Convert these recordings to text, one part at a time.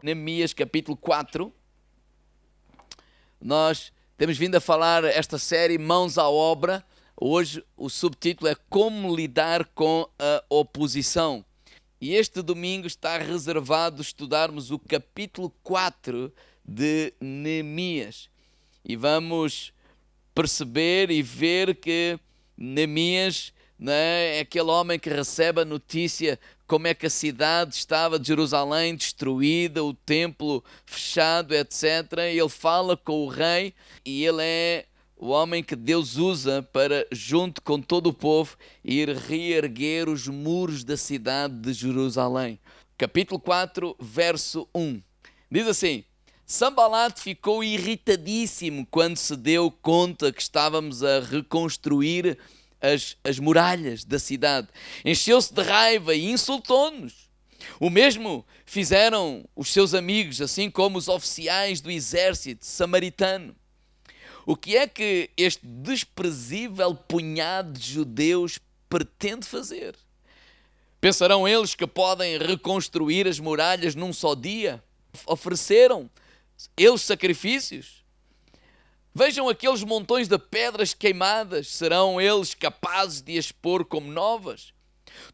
Neemias capítulo 4. Nós temos vindo a falar esta série Mãos à Obra. Hoje o subtítulo é Como Lidar com a Oposição. E este domingo está reservado estudarmos o capítulo 4 de Neemias. E vamos perceber e ver que Neemias, é aquele homem que recebe a notícia como é que a cidade estava de Jerusalém destruída, o templo fechado, etc. Ele fala com o rei e ele é o homem que Deus usa para, junto com todo o povo, ir reerguer os muros da cidade de Jerusalém. Capítulo 4, verso 1. Diz assim: Sanbalate ficou irritadíssimo quando se deu conta que estávamos a reconstruir as muralhas da cidade. Encheu-se de raiva e insultou-nos. O mesmo fizeram os seus amigos, assim como os oficiais do exército samaritano. O que é que este desprezível punhado de judeus pretende fazer? Pensarão eles que podem reconstruir as muralhas num só dia? Ofereceram eles sacrifícios? Vejam aqueles montões de pedras queimadas, serão eles capazes de as pôr como novas?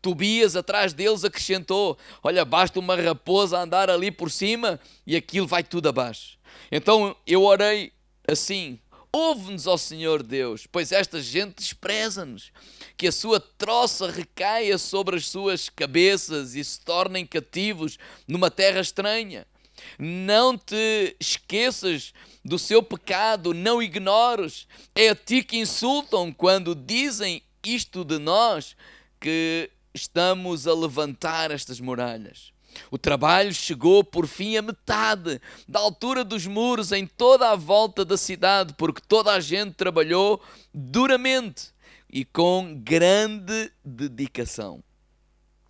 Tobias atrás deles acrescentou: olha, basta uma raposa andar ali por cima e aquilo vai tudo abaixo. Então eu orei assim: ouve-nos, ó Senhor Deus, pois esta gente despreza-nos, que a sua troça recaia sobre as suas cabeças e se tornem cativos numa terra estranha. Não te esqueças do seu pecado, não ignores. É a ti que insultam quando dizem isto de nós, que estamos a levantar estas muralhas. O trabalho chegou por fim à metade da altura dos muros em toda a volta da cidade, porque toda a gente trabalhou duramente e com grande dedicação.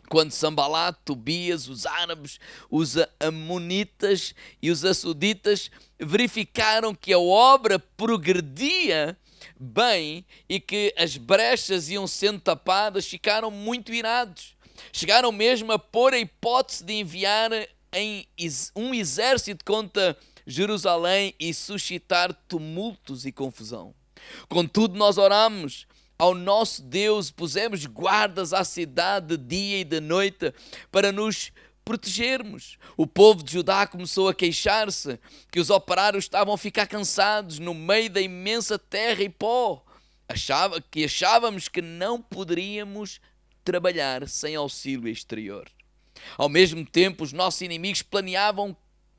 Quando Sanbalate, Tobias, os árabes, os amonitas e os açuditas verificaram que a obra progredia bem e que as brechas iam sendo tapadas, ficaram muito irados. Chegaram mesmo a pôr a hipótese de enviar um exército contra Jerusalém e suscitar tumultos e confusão. Contudo, nós oramos ao nosso Deus, pusemos guardas à cidade de dia e de noite para nos protegermos. O povo de Judá começou a queixar-se que os operários estavam a ficar cansados no meio da imensa terra e pó. Achávamos que não poderíamos trabalhar sem auxílio exterior. Ao mesmo tempo, os nossos inimigos planeavam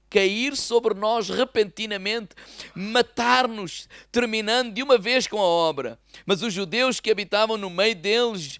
cair sobre nós repentinamente, matar-nos, terminando de uma vez com a obra. Mas os judeus que habitavam no meio deles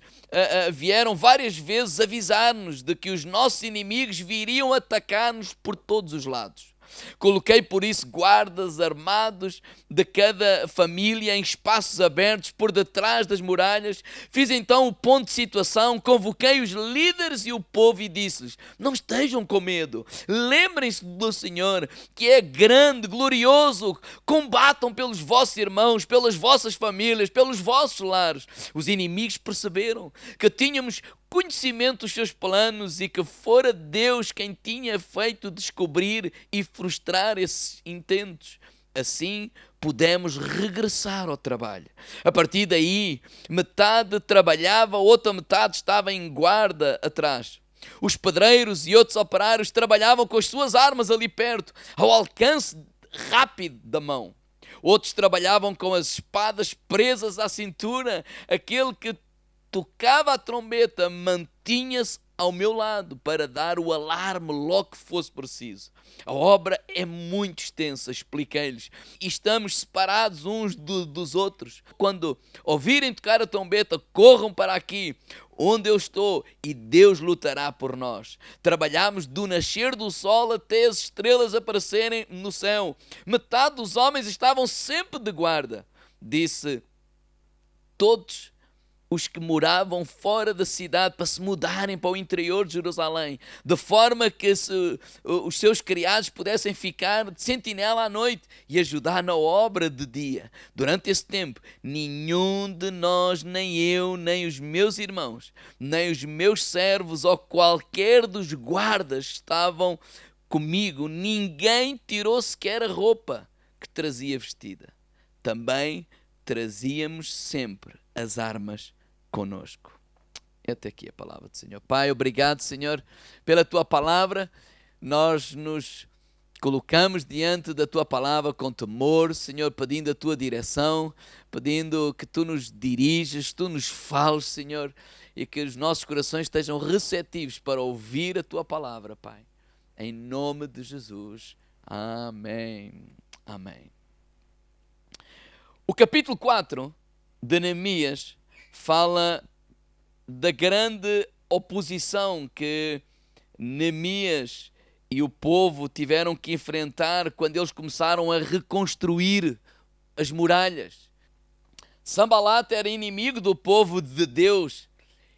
vieram várias vezes avisar-nos de que os nossos inimigos viriam atacar-nos por todos os lados. Coloquei por isso guardas armados de cada família em espaços abertos por detrás das muralhas. Fiz então o ponto de situação, convoquei os líderes e o povo e disse-lhes: não estejam com medo, lembrem-se do Senhor, que é grande, glorioso, combatam pelos vossos irmãos, pelas vossas famílias, pelos vossos lares. Os inimigos perceberam que tínhamos conhecimento dos seus planos e que fora Deus quem tinha feito descobrir e frustrar esses intentos. Assim pudemos regressar ao trabalho. A partir daí, metade trabalhava, outra metade estava em guarda atrás. Os pedreiros e outros operários trabalhavam com as suas armas ali perto, ao alcance rápido da mão. Outros trabalhavam com as espadas presas à cintura. Aquele que tocava a trombeta mantinha-se ao meu lado para dar o alarme logo que fosse preciso. A obra é muito extensa, expliquei-lhes, e estamos separados uns dos outros. Quando ouvirem tocar a trombeta, corram para aqui, onde eu estou, e Deus lutará por nós. Trabalhamos do nascer do sol até as estrelas aparecerem no céu. Metade dos homens estavam sempre de guarda. Disse: todos os que moravam fora da cidade para se mudarem para o interior de Jerusalém, de forma que os seus criados pudessem ficar de sentinela à noite e ajudar na obra de dia. Durante esse tempo, nenhum de nós, nem eu, nem os meus irmãos, nem os meus servos ou qualquer dos guardas estavam comigo, ninguém tirou sequer a roupa que trazia vestida. Também trazíamos sempre as armas conosco. Até aqui a palavra do Senhor. Pai, obrigado, Senhor, pela Tua palavra. Nós nos colocamos diante da Tua palavra com temor, Senhor, pedindo a Tua direção, pedindo que Tu nos diriges, Tu nos fales, Senhor, e que os nossos corações estejam receptivos para ouvir a Tua palavra, Pai. Em nome de Jesus. Amém. Amém. O capítulo 4 de Neemias fala da grande oposição que Neemias e o povo tiveram que enfrentar quando eles começaram a reconstruir as muralhas. Sanbalat era inimigo do povo de Deus.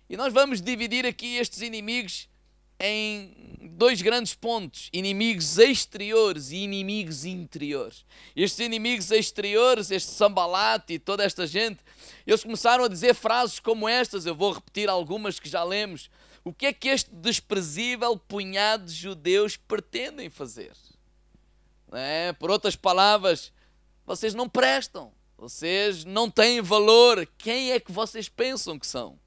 E nós vamos dividir aqui estes inimigos em dois grandes pontos: inimigos exteriores e inimigos interiores. Estes inimigos exteriores, este Sanbalat e toda esta gente, eles começaram a dizer frases como estas. Eu vou repetir algumas que já lemos. O que é que este desprezível punhado de judeus pretendem fazer? Por outras palavras, vocês não prestam, vocês não têm valor. Quem é que vocês pensam que são?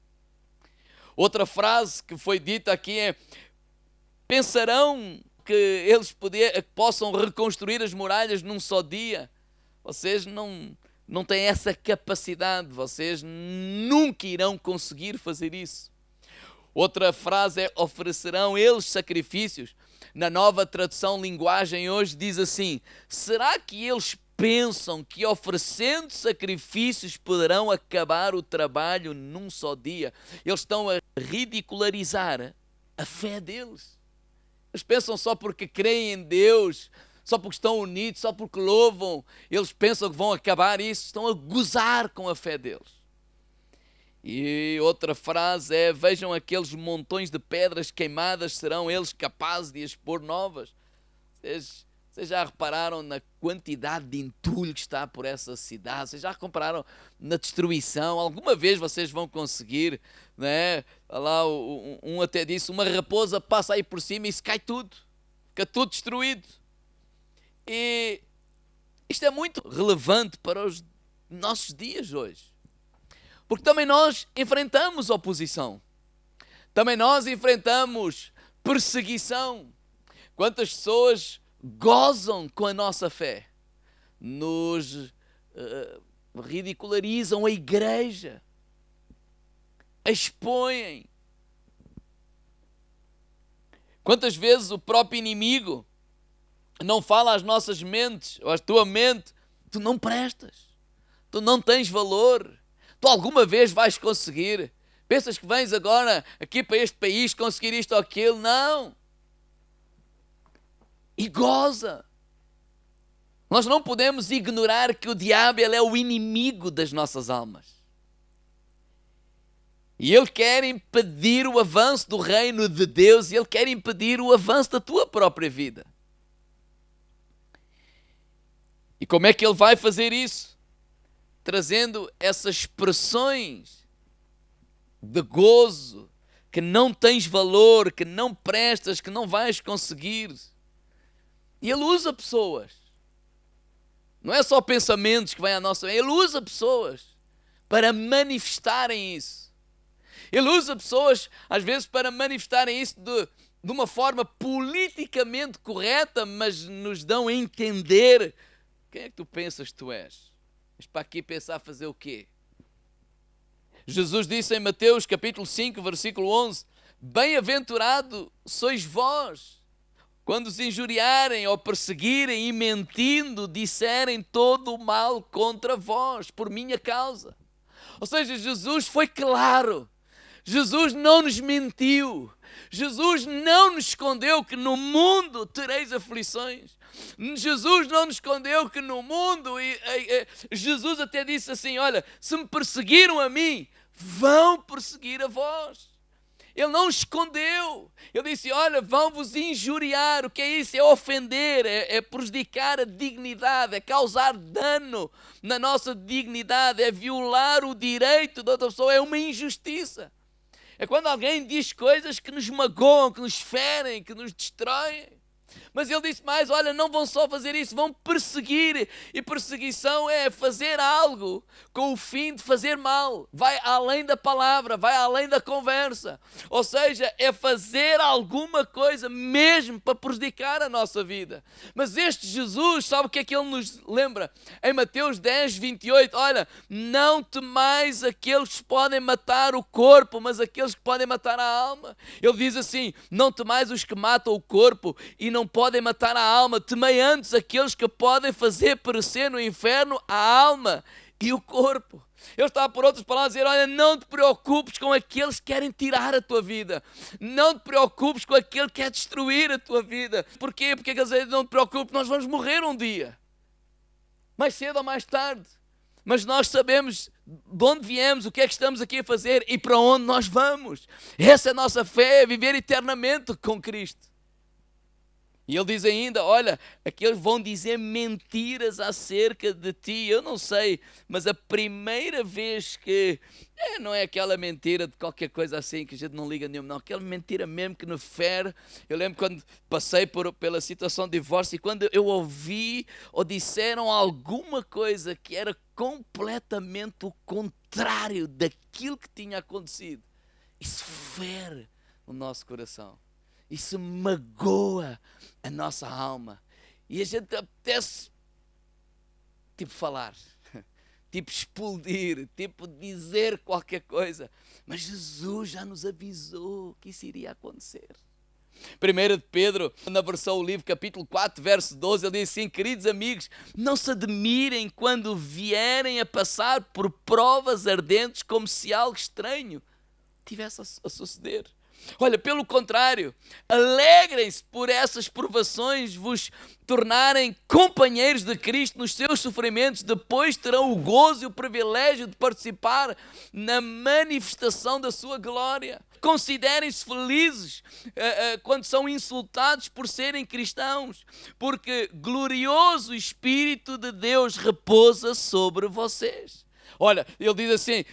Outra frase que foi dita aqui é: pensarão que eles possam reconstruir as muralhas num só dia? Vocês não têm essa capacidade, vocês nunca irão conseguir fazer isso. Outra frase é: oferecerão eles sacrifícios? Na Nova Tradução Linguagem hoje diz assim: será que eles pensam que oferecendo sacrifícios poderão acabar o trabalho num só dia? Eles estão a ridicularizar a fé deles. Eles pensam só porque creem em Deus, só porque estão unidos, só porque louvam, eles pensam que vão acabar isso. Estão a gozar com a fé deles. E outra frase é: vejam aqueles montões de pedras queimadas, serão eles capazes de as pôr novas? Vocês já repararam na quantidade de entulho que está por essa cidade? Vocês já repararam na destruição? Alguma vez vocês vão conseguir, né? Lá um até disse: uma raposa passa aí por cima e isso cai tudo. Fica tudo destruído. E isto é muito relevante para os nossos dias hoje. Porque também nós enfrentamos oposição. Também nós enfrentamos perseguição. Quantas pessoas gozam com a nossa fé, nos ridicularizam a igreja, expõem. Quantas vezes o próprio inimigo não fala às nossas mentes, ou à tua mente: tu não prestas, tu não tens valor, tu alguma vez vais conseguir, pensas que vens agora aqui para este país conseguir isto ou aquilo? Não. E goza. Nós não podemos ignorar que o diabo, ele é o inimigo das nossas almas. E ele quer impedir o avanço do reino de Deus, e ele quer impedir o avanço da tua própria vida. E como é que ele vai fazer isso? Trazendo essas expressões de gozo, que não tens valor, que não prestas, que não vais conseguir. E ele usa pessoas. Não é só pensamentos que vêm à nossa mente. Ele usa pessoas para manifestarem isso. Ele usa pessoas, às vezes, para manifestarem isso de uma forma politicamente correta, mas nos dão a entender: quem é que tu pensas que tu és? Mas para aqui pensar fazer o quê? Jesus disse em Mateus capítulo 5, versículo 11: bem-aventurado sois vós, quando os injuriarem ou perseguirem e mentindo disserem todo o mal contra vós, por minha causa. Ou seja, Jesus foi claro. Jesus não nos mentiu. Jesus não nos escondeu que no mundo tereis aflições. Jesus não nos escondeu que no mundo... Jesus até disse assim: olha, se me perseguiram a mim, vão perseguir a vós. Ele não escondeu. Ele disse: olha, vão-vos injuriar. O que é isso? É ofender, é prejudicar a dignidade, é causar dano na nossa dignidade, é violar o direito da outra pessoa, é uma injustiça. É quando alguém diz coisas que nos magoam, que nos ferem, que nos destroem. Mas ele disse mais, olha, não vão só fazer isso, vão perseguir. E perseguição é fazer algo com o fim de fazer mal. Vai além da palavra, vai além da conversa. Ou seja, é fazer alguma coisa mesmo para prejudicar a nossa vida. Mas este Jesus, sabe o que é que ele nos lembra? Em Mateus 10, 28, olha, não temais aqueles que podem matar o corpo, mas aqueles que podem matar a alma. Ele diz assim, não temais os que matam o corpo e não podem matar a alma, temei antes aqueles que podem fazer perecer no inferno a alma e o corpo. Ele está, por outras palavras, a dizer, olha, não te preocupes com aqueles que querem tirar a tua vida. Não te preocupes com aquele que quer destruir a tua vida. Porquê? Porque eles dizem, não te preocupes, nós vamos morrer um dia. Mais cedo ou mais tarde. Mas nós sabemos de onde viemos, o que é que estamos aqui a fazer e para onde nós vamos. Essa é a nossa fé, é viver eternamente com Cristo. E ele diz ainda, olha, aqueles vão dizer mentiras acerca de ti. Eu não sei, mas a primeira vez que... não é aquela mentira de qualquer coisa assim que a gente não liga nenhuma, não. Aquela mentira mesmo que nos fere. Eu lembro quando passei pela situação de divórcio e quando eu ouvi ou disseram alguma coisa que era completamente o contrário daquilo que tinha acontecido. Isso fere o nosso coração. Isso magoa a nossa alma. E a gente apetece, tipo, falar, tipo, explodir, tipo, dizer qualquer coisa. Mas Jesus já nos avisou que isso iria acontecer. 1 de Pedro, na versão o livro, capítulo 4, verso 12, ele diz assim, queridos amigos, não se admirem quando vierem a passar por provas ardentes como se algo estranho tivesse a suceder. Olha, pelo contrário, alegrem-se por essas provações vos tornarem companheiros de Cristo nos seus sofrimentos, depois terão o gozo e o privilégio de participar na manifestação da sua glória. Considerem-se felizes quando são insultados por serem cristãos, porque glorioso Espírito de Deus repousa sobre vocês. Olha, ele diz assim,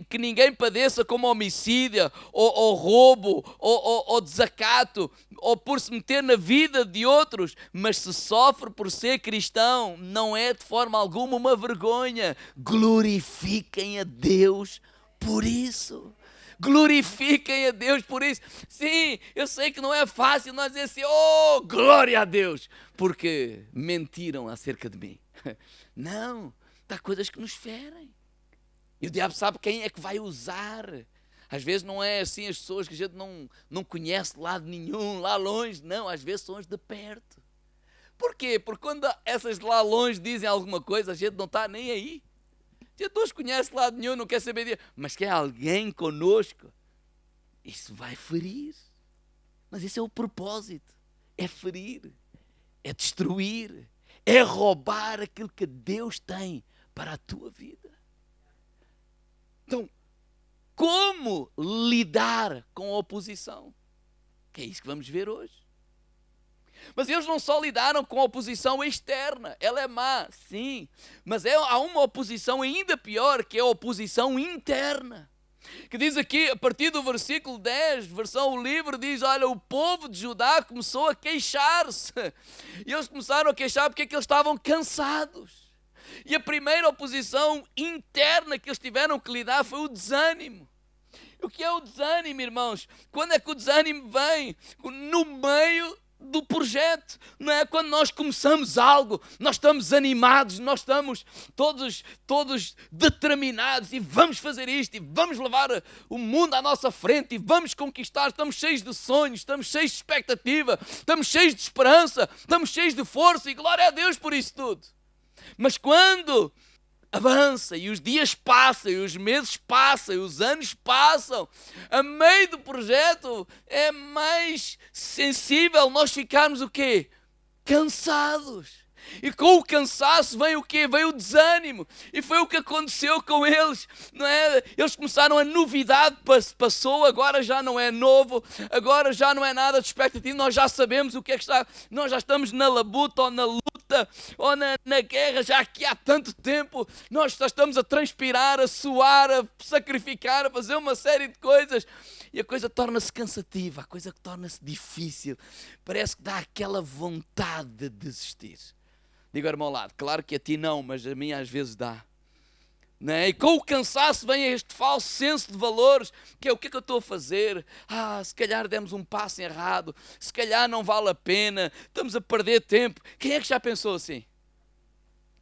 que ninguém padeça como homicídio, ou roubo, ou desacato, ou por se meter na vida de outros, mas se sofre por ser cristão, não é de forma alguma uma vergonha. Glorifiquem a Deus por isso. Glorifiquem a Deus por isso. Sim, eu sei que não é fácil nós dizer assim, oh, glória a Deus, porque mentiram acerca de mim. Não. Há coisas que nos ferem. E o diabo sabe quem é que vai usar. Às vezes não é assim as pessoas que a gente não conhece de lado nenhum, lá longe. Não, às vezes são as de perto. Porquê? Porque quando essas de lá longe dizem alguma coisa, a gente não está nem aí. A gente não os conhece de lado nenhum, não quer saber disso. Mas quer alguém conosco. Isso vai ferir. Mas esse é o propósito. É ferir. É destruir. É roubar aquilo que Deus tem para a tua vida. Então, como lidar com a oposição? Que é isso que vamos ver hoje. Mas eles não só lidaram com a oposição externa, ela é má, sim, mas há uma oposição ainda pior, que é a oposição interna. Que diz aqui, a partir do versículo 10, versão o livro, diz, olha, o povo de Judá começou a queixar-se. E eles começaram a queixar porque é que eles estavam cansados. E a primeira oposição interna que eles tiveram que lidar foi o desânimo. O que é o desânimo, irmãos? Quando é que o desânimo vem? No meio do projeto, não é? Quando nós começamos algo, nós estamos animados, nós estamos todos determinados e vamos fazer isto e vamos levar o mundo à nossa frente e vamos conquistar, estamos cheios de sonhos, estamos cheios de expectativa, estamos cheios de esperança, estamos cheios de força e glória a Deus por isso tudo. Mas quando avança e os dias passam, e os meses passam, e os anos passam, a meio do projeto é mais sensível nós ficarmos o quê? Cansados. E com o cansaço vem o quê? Vem o desânimo. E foi o que aconteceu com eles, não é? Eles começaram, a novidade passou, agora já não é novo, agora já não é nada de expectativa, nós já sabemos o que é que está, nós já estamos na labuta ou na luta, ou na guerra, já aqui há tanto tempo, nós já estamos a transpirar, a suar, a sacrificar, a fazer uma série de coisas. e a coisa torna-se cansativa, a coisa torna-se difícil, parece que dá aquela vontade de desistir. Digo ao irmão ao lado, claro que a ti não, mas a mim às vezes dá. Não é? E com o cansaço vem este falso senso de valores, que é o que é que eu estou a fazer? Se calhar demos um passo errado, se calhar não vale a pena, estamos a perder tempo. Quem é que já pensou assim?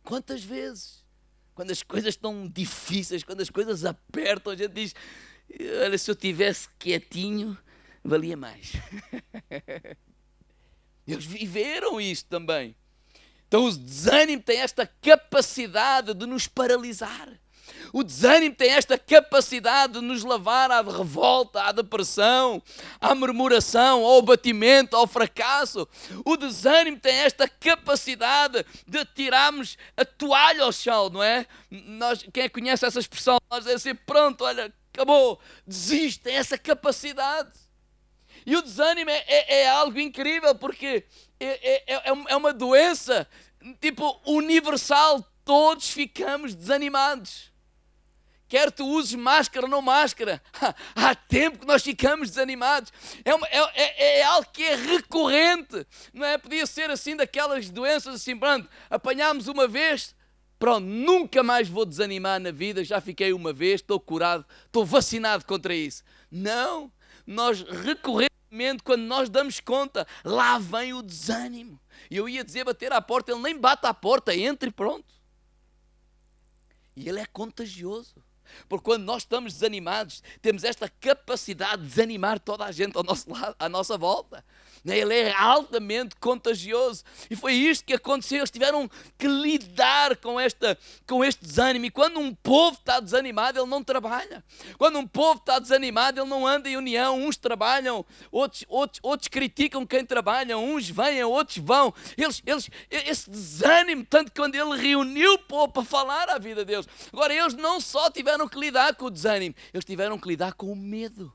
Quantas vezes? Quando as coisas estão difíceis, quando as coisas apertam, a gente diz, olha, se eu tivesse quietinho, valia mais. Eles viveram isto também. Então o desânimo tem esta capacidade de nos paralisar. O desânimo tem esta capacidade de nos levar à revolta, à depressão, à murmuração, ao abatimento, ao fracasso. O desânimo tem esta capacidade de tirarmos a toalha ao chão, não é? Quem conhece essa expressão, nós dizemos assim, pronto, olha, acabou, desiste, tem essa capacidade. E o desânimo é algo incrível, porque é uma doença tipo universal, todos ficamos desanimados. Quer tu uses máscara ou não máscara, há tempo que nós ficamos desanimados. É algo que é recorrente, não é? Podia ser assim daquelas doenças assim, pronto, apanhámos uma vez, pronto, nunca mais vou desanimar na vida, já fiquei uma vez, estou curado, estou vacinado contra isso. Não, nós recorrentemente, quando nós damos conta, lá vem o desânimo. E eu ia dizer bater à porta, ele nem bate à porta, entra e pronto. E ele é contagioso. Porque quando nós estamos desanimados, temos esta capacidade de desanimar toda a gente ao nosso lado, à nossa volta. Ele é altamente contagioso. E foi isto que aconteceu. Eles tiveram que lidar com este desânimo. E quando um povo está desanimado, ele não trabalha. Quando um povo está desanimado, ele não anda em união. Uns trabalham, outros criticam quem trabalha. Uns vêm, outros vão. Esse desânimo, tanto que quando ele reuniu o povo para falar à vida deles. Agora, eles não só tiveram que lidar com o desânimo, eles tiveram que lidar com o medo.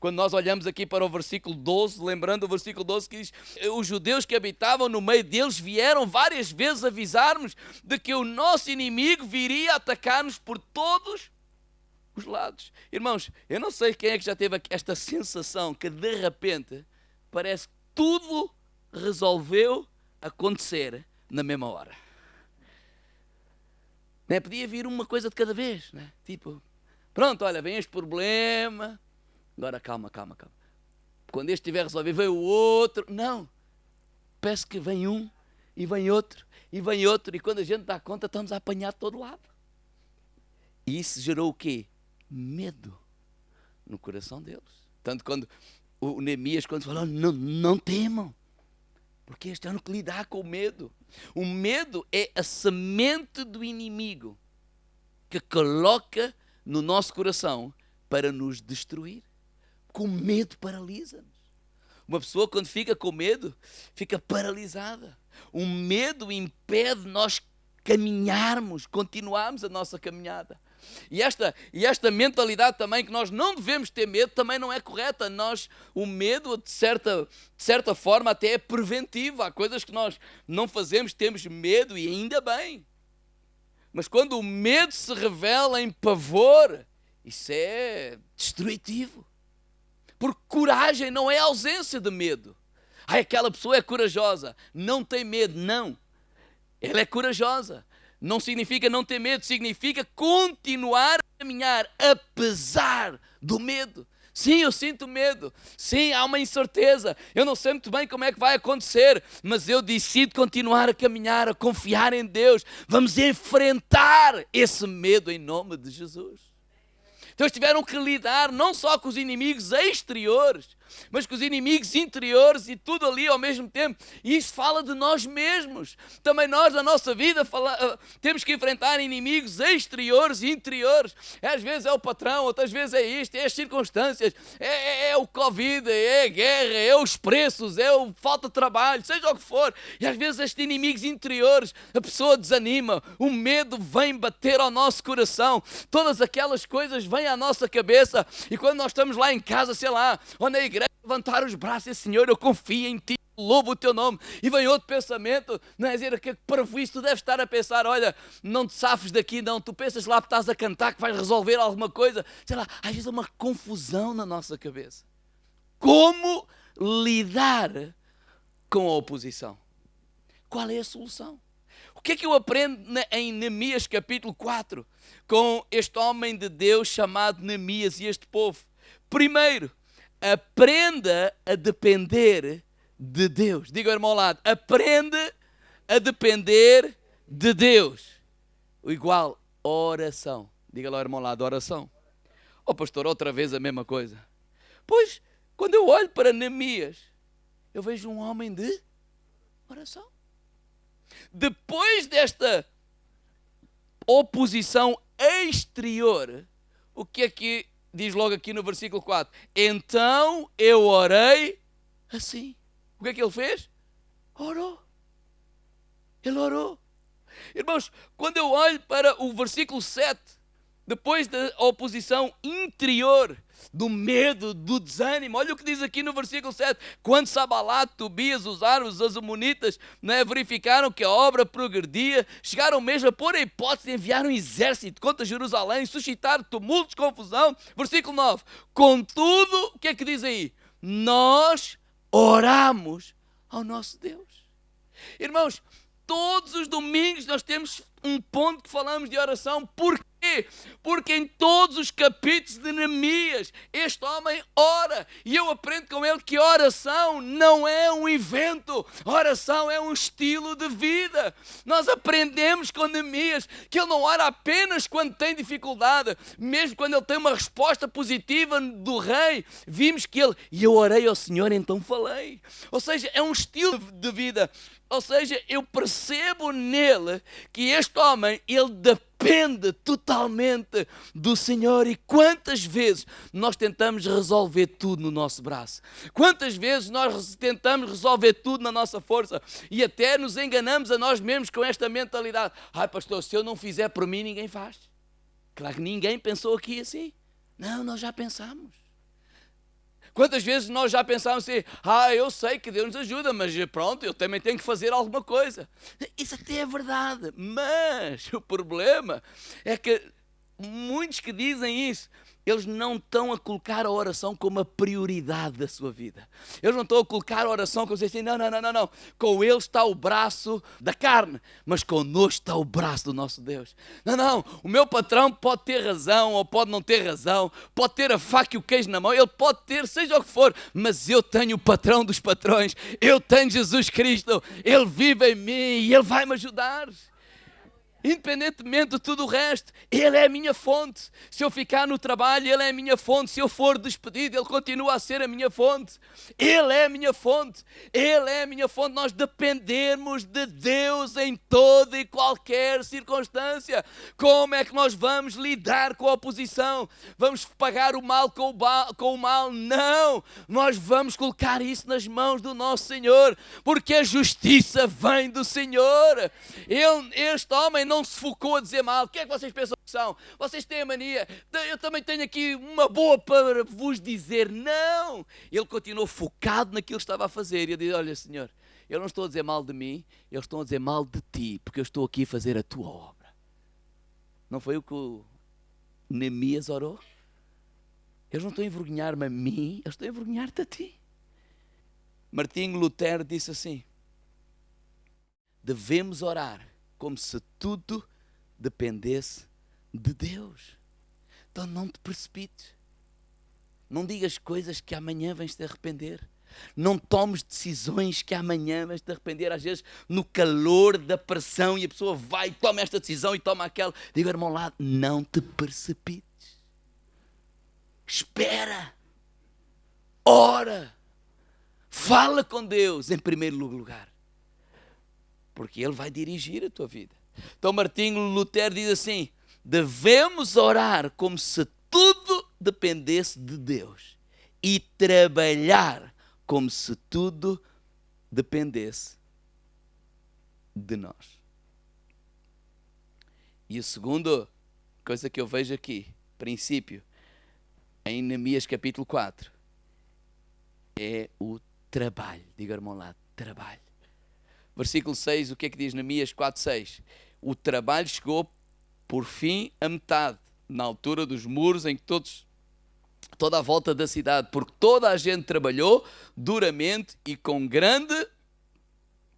Quando nós olhamos aqui para o versículo 12, lembrando o versículo 12 que diz, os judeus que habitavam no meio deles vieram várias vezes avisar-nos de que o nosso inimigo viria atacar-nos por todos os lados. Irmãos, eu não sei quem é que já teve esta sensação que de repente parece que tudo resolveu acontecer na mesma hora. Não é? Podia vir uma coisa de cada vez, não é? Tipo, pronto, olha, vem este problema, agora calma. Quando este estiver resolvido, vem o outro. Não, parece que vem um, e vem outro, e quando a gente dá conta, estamos a apanhar de todo lado. E isso gerou o quê? Medo no coração deles. Tanto quando o Neemias, quando falou, não temam, porque eles têm que lidar com o medo. O medo é a semente do inimigo que coloca no nosso coração para nos destruir. Com medo paralisa-nos. Uma pessoa quando fica com medo, fica paralisada. O medo impede nós caminharmos, continuarmos a nossa caminhada. E esta mentalidade também, que nós não devemos ter medo, também não é correta. O medo, de certa forma, até é preventivo. Há coisas que nós não fazemos, temos medo, e ainda bem. Mas quando o medo se revela em pavor, isso é destrutivo. Porque coragem não é ausência de medo. Aquela pessoa é corajosa, não tem medo. Não, ela é corajosa. Não significa não ter medo, significa continuar a caminhar apesar do medo. Sim, eu sinto medo. Sim, há uma incerteza. Eu não sei muito bem como é que vai acontecer, mas eu decido continuar a caminhar, a confiar em Deus. Vamos enfrentar esse medo em nome de Jesus. Então eles tiveram que lidar não só com os inimigos exteriores, mas com os inimigos interiores e tudo ali ao mesmo tempo. E isso fala de nós mesmos. Também nós, na nossa vida, temos que enfrentar inimigos exteriores e interiores. Às vezes é o patrão, outras vezes é isto, é as circunstâncias, é o Covid, é a guerra, é os preços, é a falta de trabalho, seja o que for. E às vezes estes inimigos interiores, a pessoa desanima, o medo vem bater ao nosso coração, todas aquelas coisas vêm à nossa cabeça. E quando nós estamos lá em casa, sei lá, ou na igreja, levantar os braços e Senhor, eu confio em Ti, louvo o teu nome. E vem outro pensamento, não é dizer que para isso tu deves estar a pensar, olha, não te safes daqui, não, tu pensas lá que estás a cantar, que vais resolver alguma coisa, sei lá, às vezes é uma confusão na nossa cabeça. Como lidar com a oposição? Qual é a solução? O que é que eu aprendo em Neemias capítulo 4 com este homem de Deus chamado Neemias e este povo? Primeiro, aprenda a depender de Deus. Diga ao irmão ao lado, aprende a depender de Deus. O igual, oração. Diga lá ao irmão ao lado, oração. Oh pastor, outra vez a mesma coisa. Pois, quando eu olho para Neemias, eu vejo um homem de oração. Depois desta oposição exterior, o que é que diz logo aqui no versículo 4? Então eu orei assim. O que é que ele fez? Orou. Ele orou. Irmãos, quando eu olho para o versículo 7, depois da oposição interior, do medo, do desânimo, olha o que diz aqui no versículo 7. Quando Sabalat, Tobias, os árabes, os amonitas, verificaram que a obra progredia, chegaram mesmo a pôr a hipótese de enviar um exército contra Jerusalém, suscitar tumultos, confusão. Versículo 9. Contudo, o que é que diz aí? Nós oramos ao nosso Deus. Irmãos, todos os domingos nós temos um ponto que falamos de oração. Porquê? Porque em todos os capítulos de Neemias, este homem ora. E eu aprendo com ele que oração não é um evento. Oração é um estilo de vida. Nós aprendemos com Neemias que ele não ora apenas quando tem dificuldade. Mesmo quando ele tem uma resposta positiva do rei, vimos que ele, e eu orei ao Senhor, então falei. Ou seja, é um estilo de vida. Ou seja, eu percebo nele que este homem, ele depende totalmente do Senhor. E quantas vezes nós tentamos resolver tudo no nosso braço? Quantas vezes nós tentamos resolver tudo na nossa força? E até nos enganamos a nós mesmos com esta mentalidade. Ai pastor, se eu não fizer por mim, ninguém faz. Claro que ninguém pensou aqui assim. Não, nós já pensamos. Quantas vezes nós já pensámos assim, eu sei que Deus nos ajuda, mas pronto, eu também tenho que fazer alguma coisa. Isso até é verdade, mas o problema é que muitos que dizem isso, eles não estão a colocar a oração como a prioridade da sua vida. Eles não estão a colocar a oração como assim, não. Com eles está o braço da carne, mas connosco está o braço do nosso Deus. Não, o meu patrão pode ter razão ou pode não ter razão, pode ter a faca e o queijo na mão, ele pode ter, seja o que for, mas eu tenho o patrão dos patrões, eu tenho Jesus Cristo, ele vive em mim e ele vai me ajudar. Independentemente de tudo o resto, Ele é a minha fonte. Se eu ficar no trabalho, Ele é a minha fonte. Se eu for despedido, Ele continua a ser a minha fonte. Ele é a minha fonte. Ele é a minha fonte. Nós dependemos de Deus em toda e qualquer circunstância. Como é que nós vamos lidar com a oposição? Vamos pagar o mal com o mal? Não! Nós vamos colocar isso nas mãos do nosso Senhor, porque a justiça vem do Senhor. Este homem não se focou a dizer mal. O que é que vocês pensam que são? Vocês têm a mania. Eu também tenho aqui uma boa para vos dizer. Não! Ele continuou focado naquilo que estava a fazer. E eu disse, olha Senhor, eu não estou a dizer mal de mim, eles estão a dizer mal de ti, porque eu estou aqui a fazer a tua obra. Não foi o que o Neemias orou? Eles não estão a envergonhar-me a mim, eles estão a envergonhar-te a ti. Martinho Lutero disse assim, devemos orar como se tudo dependesse de Deus. Então não te precipites. Não digas coisas que amanhã vais te arrepender. Não tomes decisões que amanhã vais te arrepender. Às vezes no calor da pressão e a pessoa vai e toma esta decisão e toma aquela. Diga, irmão, lá, não te precipites. Espera. Ora. Fala com Deus em primeiro lugar. Porque Ele vai dirigir a tua vida. Então Martinho Lutero diz assim, devemos orar como se tudo dependesse de Deus e trabalhar como se tudo dependesse de nós. E a segunda coisa que eu vejo aqui, princípio, em Neemias capítulo 4, é o trabalho. Diga, irmão, lá, trabalho. Versículo 6, o que é que diz Neemias 4:6? O trabalho chegou por fim a metade, na altura dos muros em que toda a volta da cidade, porque toda a gente trabalhou duramente e com grande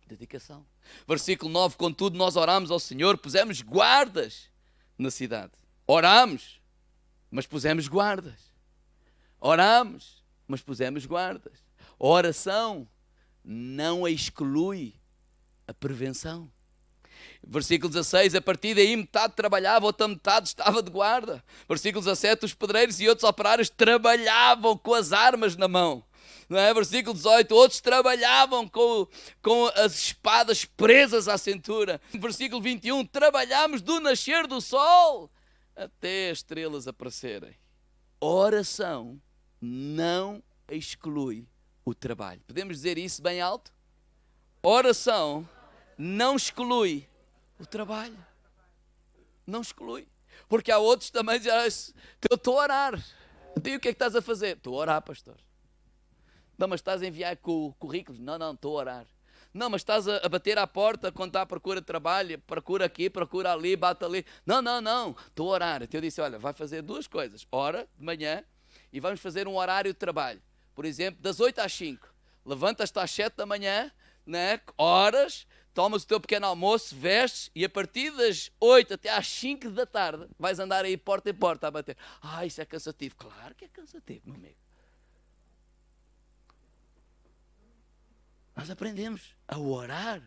dedicação. Versículo 9, contudo nós orámos ao Senhor, pusemos guardas na cidade. Orámos, mas pusemos guardas. Orámos, mas pusemos guardas. A oração não exclui a prevenção. Versículo 16, a partir daí metade trabalhava, outra metade estava de guarda. Versículo 17, os pedreiros e outros operários trabalhavam com as armas na mão. Não é? Versículo 18, outros trabalhavam com as espadas presas à cintura. Versículo 21, trabalhámos do nascer do sol até as estrelas aparecerem. A oração não exclui o trabalho. Podemos dizer isso bem alto? A oração não exclui o trabalho. Não exclui. Porque há outros também que dizem, eu estou a orar. Então, o que é que estás a fazer? Estou a orar, pastor. Não, mas estás a enviar currículos? Não, estou a orar. Não, mas estás a bater à porta quando está à procura de trabalho, procura aqui, procura ali, bate ali. Não, estou a orar. Então eu disse, olha, vai fazer duas coisas. Ora, de manhã, e vamos fazer um horário de trabalho. Por exemplo, das 8 às 5. Levantas-te às 7 da manhã, né? Horas, tomas o teu pequeno almoço, vestes e a partir das 8 até às 5 da tarde vais andar aí porta em porta a bater. Isso é cansativo. Claro que é cansativo, meu amigo. Nós aprendemos a orar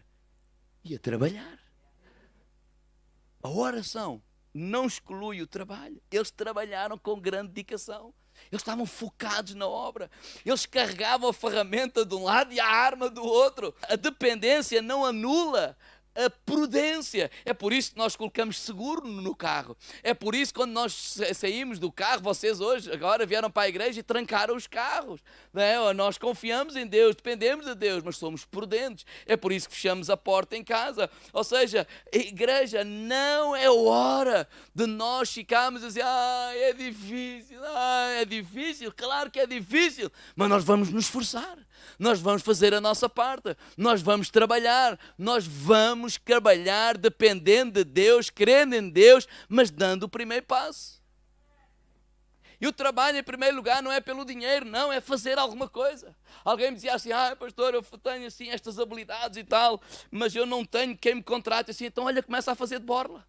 e a trabalhar. A oração não exclui o trabalho. Eles trabalharam com grande dedicação. Eles estavam focados na obra. Eles carregavam a ferramenta de um lado e a arma do outro. A dependência não anula a prudência. É por isso que nós colocamos seguro no carro. É por isso que quando nós saímos do carro, vocês hoje, agora vieram para a igreja e trancaram os carros. Não é? Nós confiamos em Deus, dependemos de Deus, mas somos prudentes. É por isso que fechamos a porta em casa. Ou seja, a igreja não é hora de nós ficarmos a dizer, é difícil, claro que é difícil, mas nós vamos nos esforçar. Nós vamos fazer a nossa parte, nós vamos trabalhar dependendo de Deus, crendo em Deus, mas dando o primeiro passo. E o trabalho, em primeiro lugar, não é pelo dinheiro, não, é fazer alguma coisa. Alguém me dizia assim, pastor, eu tenho assim estas habilidades e tal, mas eu não tenho quem me contrate assim, então olha, começa a fazer de borla.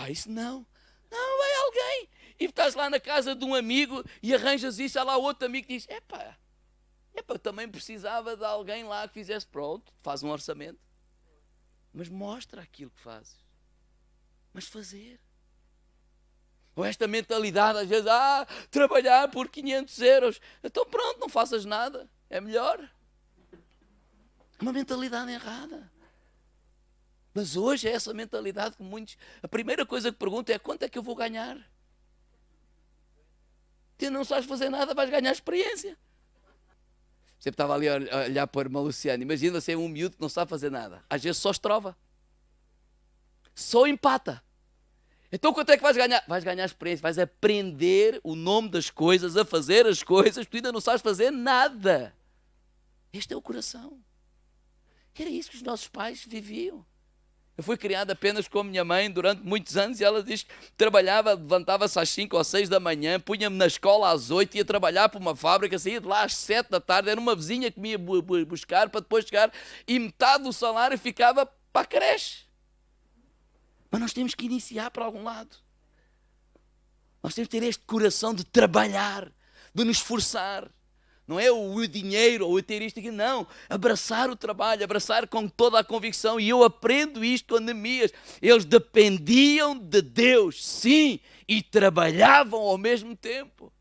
Isso não. Não, vai alguém. E estás lá na casa de um amigo e arranjas isso, há lá outro amigo que diz, eu também precisava de alguém lá que fizesse, pronto, faz um orçamento. Mas mostra aquilo que fazes. Mas fazer. Ou esta mentalidade, às vezes, trabalhar por 500 euros. Então pronto, não faças nada. É melhor. É uma mentalidade errada. Mas hoje é essa mentalidade que muitos... A primeira coisa que perguntam é, quanto é que eu vou ganhar? Tu não sabes fazer nada, vais ganhar experiência. Sempre estava ali a olhar para o irmão Luciano. Imagina ser um miúdo que não sabe fazer nada. Às vezes só estrova. Só empata. Então quanto é que vais ganhar? Vais ganhar experiência. Vais aprender o nome das coisas, a fazer as coisas. Tu ainda não sabes fazer nada. Este é o coração. Era isso que os nossos pais viviam. Eu fui criado apenas com a minha mãe durante muitos anos e ela diz que trabalhava, levantava-se às 5 ou 6 da manhã, punha-me na escola às 8, ia trabalhar para uma fábrica, saía de lá às 7 da tarde, era uma vizinha que me ia buscar para depois chegar e metade do salário ficava para a creche. Mas nós temos que iniciar para algum lado. Nós temos que ter este coração de trabalhar, de nos esforçar. Não é o dinheiro ou o ter isto aqui, não. Abraçar o trabalho, abraçar com toda a convicção. E eu aprendo isto com Neemias. Eles dependiam de Deus, sim, e trabalhavam ao mesmo tempo.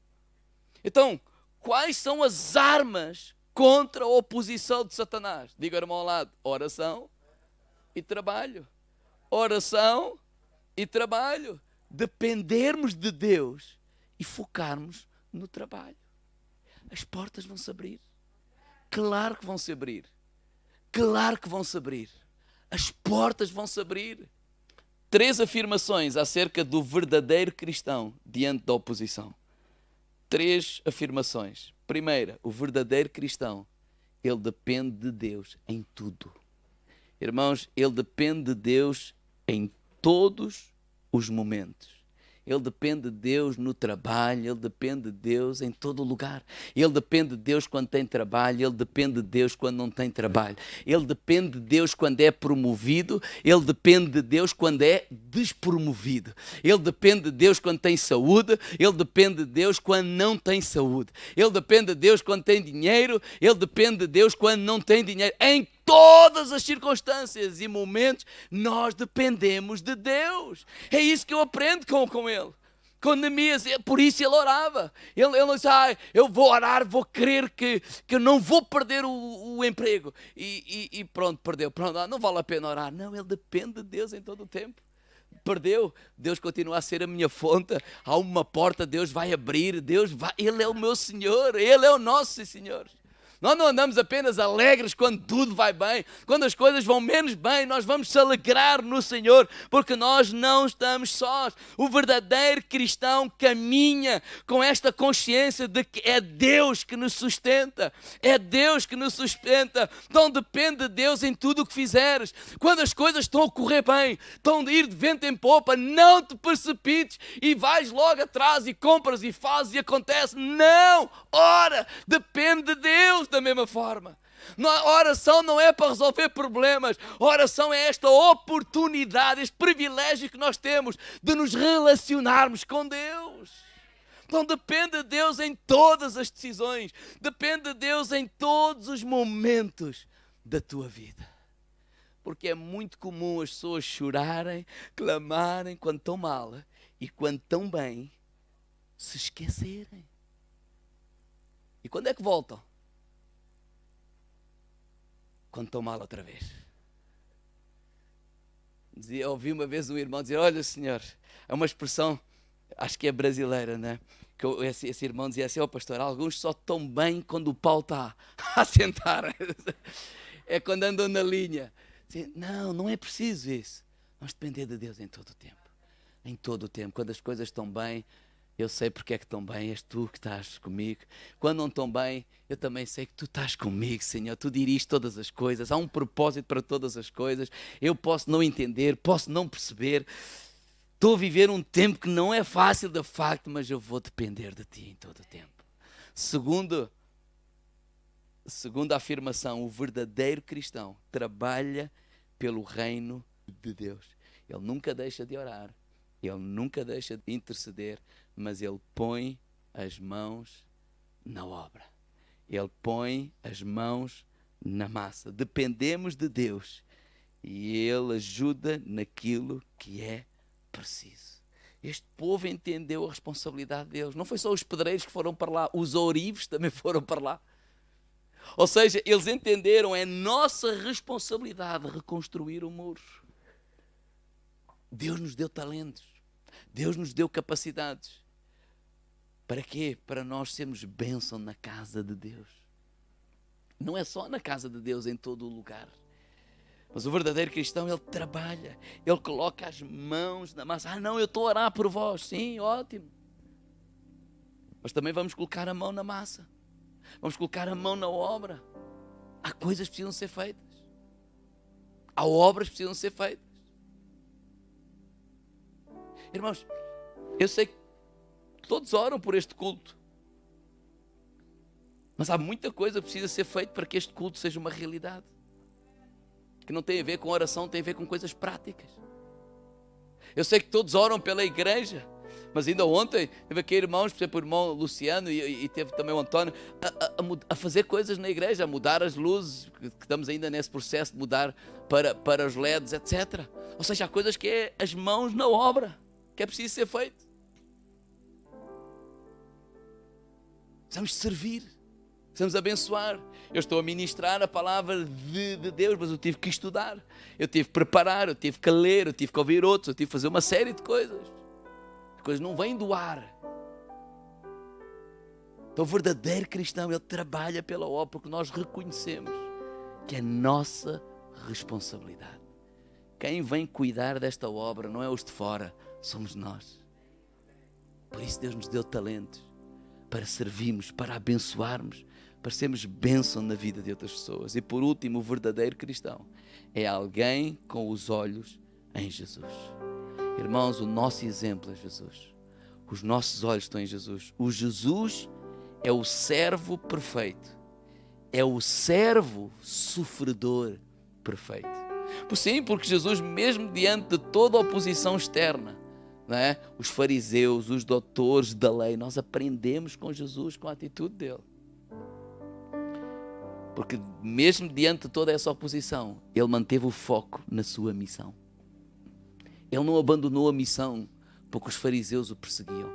Então, quais são as armas contra a oposição de Satanás? Diga, irmão, ao lado, oração e trabalho. Oração e trabalho. Dependermos de Deus e focarmos no trabalho. As portas vão se abrir. Claro que vão se abrir. Claro que vão se abrir. As portas vão se abrir. 3 afirmações acerca do verdadeiro cristão diante da oposição. 3 afirmações. Primeira, o verdadeiro cristão ele depende de Deus em tudo. Irmãos, ele depende de Deus em todos os momentos. Ele depende de Deus no trabalho, ele depende de Deus em todo lugar. Ele depende de Deus quando tem trabalho, ele depende de Deus quando não tem trabalho. Ele depende de Deus quando é promovido, ele depende de Deus quando é despromovido. Ele depende de Deus quando tem saúde, ele depende de Deus quando não tem saúde. Ele depende de Deus quando tem dinheiro, ele depende de Deus quando não tem dinheiro. Em todas as circunstâncias e momentos, nós dependemos de Deus. É isso que eu aprendo com ele. Com Neemias, por isso ele orava. Ele não disse, eu vou orar, vou crer que eu não vou perder o emprego. E pronto, perdeu. Pronto, não vale a pena orar. Não, ele depende de Deus em todo o tempo. Perdeu, Deus continua a ser a minha fonte. Há uma porta, Deus vai abrir. Ele é o meu Senhor, Ele é o nosso Senhor. Nós não andamos apenas alegres quando tudo vai bem. Quando as coisas vão menos bem, nós vamos se alegrar no Senhor, porque nós não estamos sós. O verdadeiro cristão caminha com esta consciência de que é Deus que nos sustenta. É Deus que nos sustenta. Então depende de Deus em tudo o que fizeres. Quando as coisas estão a correr bem, estão a ir de vento em popa, não te precipites e vais logo atrás e compras e fazes e acontece. Não! Ora, depende de Deus. Da mesma forma, a oração não é para resolver problemas, a oração é esta oportunidade, este privilégio que nós temos de nos relacionarmos com Deus. Então depende de Deus em todas as decisões, depende de Deus em todos os momentos da tua vida, porque é muito comum as pessoas chorarem, clamarem quando estão mal e quando estão bem se esquecerem. E quando é que voltam? Quando estão mal outra vez. Ouvi uma vez um irmão dizer, olha Senhor, é uma expressão, acho que é brasileira, né? Que esse irmão dizia assim, pastor, alguns só estão bem quando o pau está a sentar. É quando andam na linha. Não é preciso isso. Vamos depender de Deus em todo o tempo. Em todo o tempo. Quando as coisas estão bem, eu sei porque é que estão bem, és tu que estás comigo. Quando não estão bem, eu também sei que tu estás comigo, Senhor. Tu diriges todas as coisas, há um propósito para todas as coisas. Eu posso não entender, posso não perceber. Estou a viver um tempo que não é fácil de facto, mas eu vou depender de ti em todo o tempo. Segunda afirmação, o verdadeiro cristão trabalha pelo reino de Deus. Ele nunca deixa de orar, ele nunca deixa de interceder, mas ele põe as mãos na obra. Ele põe as mãos na massa. Dependemos de Deus e Ele ajuda naquilo que é preciso. Este povo entendeu a responsabilidade deles. Não foi só os pedreiros que foram para lá, os ourives também foram para lá. Ou seja, eles entenderam, é nossa responsabilidade reconstruir o muro. Deus nos deu talentos, Deus nos deu capacidades. Para quê? Para nós sermos bênção na casa de Deus. Não é só na casa de Deus, em todo o lugar. Mas o verdadeiro cristão, ele trabalha, ele coloca as mãos na massa. Não, eu estou a orar por vós. Sim, ótimo. Mas também vamos colocar a mão na massa. Vamos colocar a mão na obra. Há coisas que precisam ser feitas. Há obras que precisam ser feitas. Irmãos, eu sei que todos oram por este culto. Mas há muita coisa que precisa ser feita para que este culto seja uma realidade. Que não tem a ver com oração, tem a ver com coisas práticas. Eu sei que todos oram pela igreja. Mas ainda ontem, teve aqui irmãos, por exemplo, o irmão Luciano e teve também o António, a fazer coisas na igreja, a mudar as luzes, que estamos ainda nesse processo de mudar para os LEDs, etc. Ou seja, há coisas que é as mãos na obra, que é preciso ser feito. Precisamos servir, precisamos abençoar. Eu estou a ministrar a palavra de Deus, mas eu tive que estudar, eu tive que preparar, eu tive que ler, eu tive que ouvir outros, eu tive que fazer uma série de coisas. As coisas não vêm do ar. Então o verdadeiro cristão, ele trabalha pela obra, porque nós reconhecemos que é nossa responsabilidade. Quem vem cuidar desta obra não é os de fora, somos nós. Por isso Deus nos deu talentos para servirmos, para abençoarmos, para sermos bênção na vida de outras pessoas. E por último, o verdadeiro cristão é alguém com os olhos em Jesus. Irmãos, o nosso exemplo é Jesus. Os nossos olhos estão em Jesus. O Jesus é o servo perfeito. É o servo sofredor perfeito. Sim, porque Jesus, mesmo diante de toda a oposição externa, não é? Os fariseus, os doutores da lei, nós aprendemos com Jesus, com a atitude dele. Porque mesmo diante de toda essa oposição, ele manteve o foco na sua missão. Ele não abandonou a missão porque os fariseus o perseguiam.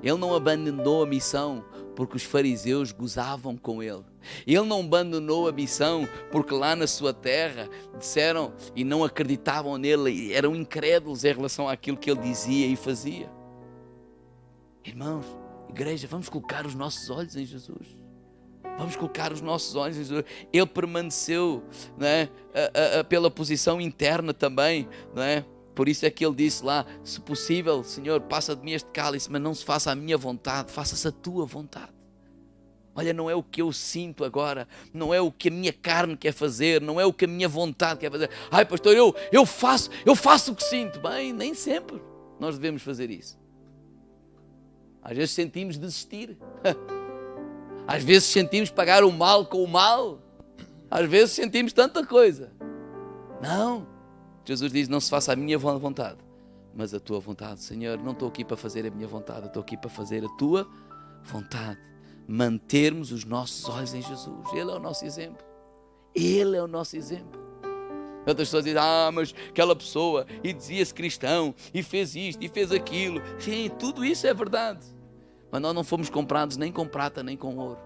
Ele não abandonou a missão porque os fariseus gozavam com ele. Ele não abandonou a missão porque lá na sua terra disseram e não acreditavam nele, eram incrédulos em relação àquilo que ele dizia e fazia. Irmãos, igreja, vamos colocar os nossos olhos em Jesus. Vamos colocar os nossos olhos em Jesus. Ele permaneceu, não é? Pela posição interna também, não é? Por isso é que ele disse lá, se possível, Senhor, passa de mim este cálice, mas não se faça a minha vontade, faça-se a tua vontade. Olha, não é o que eu sinto agora, não é o que a minha carne quer fazer, não é o que a minha vontade quer fazer. Ai, pastor, eu faço o que sinto. Bem, nem sempre nós devemos fazer isso. Às vezes sentimos desistir. Às vezes sentimos pagar o mal com o mal. Às vezes sentimos tanta coisa. Não. Jesus diz, não se faça a minha vontade, mas a tua vontade. Senhor, não estou aqui para fazer a minha vontade, estou aqui para fazer a tua vontade. Mantermos os nossos olhos em Jesus. Ele é o nosso exemplo. Ele é o nosso exemplo. Outras pessoas dizem, mas aquela pessoa, e dizia-se cristão, e fez isto, e fez aquilo. Sim, tudo isso é verdade. Mas nós não fomos comprados nem com prata, nem com ouro.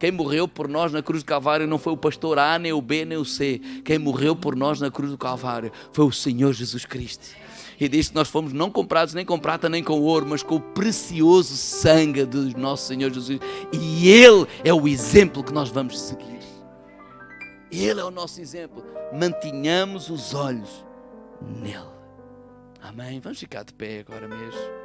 Quem morreu por nós na cruz do Calvário não foi o pastor A, nem o B, nem o C. Quem morreu por nós na cruz do Calvário foi o Senhor Jesus Cristo. E diz que nós fomos não comprados nem com prata, nem com ouro, mas com o precioso sangue do nosso Senhor Jesus. E Ele é o exemplo que nós vamos seguir. Ele é o nosso exemplo. Mantenhamos os olhos nele. Amém? Vamos ficar de pé agora mesmo.